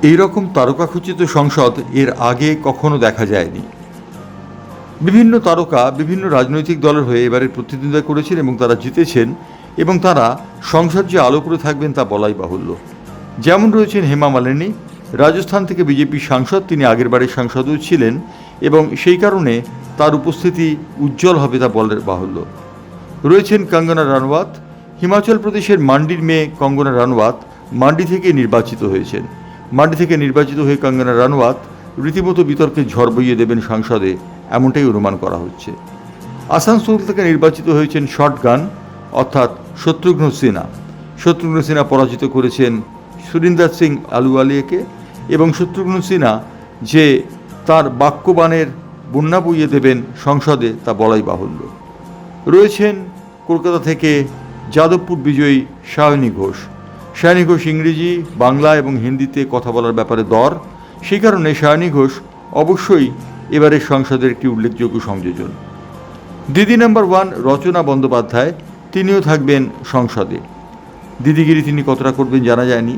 এই রকম তারকাখচিত সংসদ এর আগে কখনো দেখা যায়নি। বিভিন্ন তারকা বিভিন্ন রাজনৈতিক দলের হয়ে এবারে প্রতিদ্বন্দ্বিতা করেছেন এবং তারা জিতেছেন, এবং তারা সংসদ যে আলো করে থাকবেন তা বলাই বাহুল্য। যেমন রয়েছেন হেমা মালিনী, রাজস্থান থেকে বিজেপি সাংসদ, তিনি আগের বারের সাংসদও ছিলেন এবং সেই কারণে তার উপস্থিতি উজ্জ্বল হবে তা বলার বাহুল্য। রয়েছেন কঙ্গনা রানাওয়াত, হিমাচল প্রদেশের মান্ডির মেয়ে কঙ্গনা রানাওয়াত মান্ডি থেকে নির্বাচিত হয়েছেন। মান্ডি থেকে নির্বাচিত হয়ে কঙ্গনা রানাওয়াত রীতিমতো বিতর্কে ঝড় বইয়ে দেবেন সংসদে, এমনটাই অনুমান করা হচ্ছে। আসানসোল থেকে নির্বাচিত হয়েছেন শটগান অর্থাৎ শত্রুঘ্ন সিনহা। শত্রুঘ্ন সিনহা পরাজিত করেছেন সুরিন্দর সিং আলুওয়ালিয়াকে, এবং শত্রুঘ্ন সিনহা যে তার বাক্যবাণের বন্যা বইয়ে দেবেন সংসদে তা বলাই বাহুল্য। রয়েছেন কলকাতা থেকে যাদবপুর বিজয়ী সায়নী ঘোষ। সায়নী ঘোষ ইংরেজি, বাংলা এবং হিন্দিতে কথা বলার ব্যাপারে দর, সেই কারণে সায়নী ঘোষ অবশ্যই এবারের সংসদের একটি উল্লেখযোগ্য সংযোজন। দিদি নাম্বার 1 রচনা বন্দ্যোপাধ্যায়, তিনিও থাকবেন সংসদে। দিদিগিরি তিনি কতটা করবেন জানা যায়নি,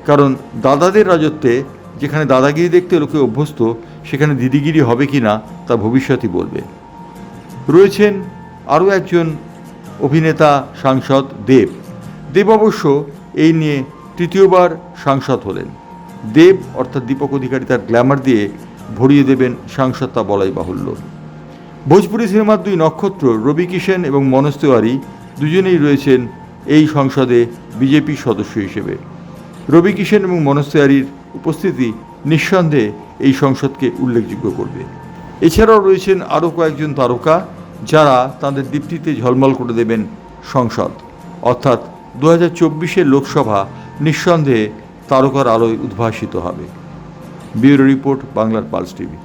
কারণ দাদাদের রাজত্বে যেখানে দাদাগিরি দেখতে লোকে অভ্যস্ত, সেখানে দিদিগিরি হবে কি না তা ভবিষ্যতই বলবে। রয়েছেন আরও একজন অভিনেতা সাংসদ দেব। দেব অবশ্য এই নিয়ে তৃতীয়বার সাংসদ হলেন। দেব অর্থাৎ দীপক অধিকারী তার গ্ল্যামার দিয়ে ভরিয়ে দেবেন সাংসদ তা বলাই বাহুল্য। ভোজপুরি সিনেমার 2 নক্ষত্র রবি কিষেন এবং মনোজ তিওয়ারি দুজনেই রয়েছেন এই সংসদে বিজেপির সদস্য হিসেবে। রবি কিষেন এবং মনোজ তিওয়ারির উপস্থিতি নিঃসন্দেহে এই সংসদকে উল্লেখযোগ্য করবে। এছাড়াও রয়েছেন আরও কয়েকজন তারকা যারা তাদের দীপ্তিতে ঝলমল করে দেবেন সংসদ, অর্থাৎ 2024 লোকসভা নিঃসন্দেহে তারকার আলোয় উদ্ভাসিত হবে। ব্যুরো রিপোর্ট, বাংলার পালস টিভি।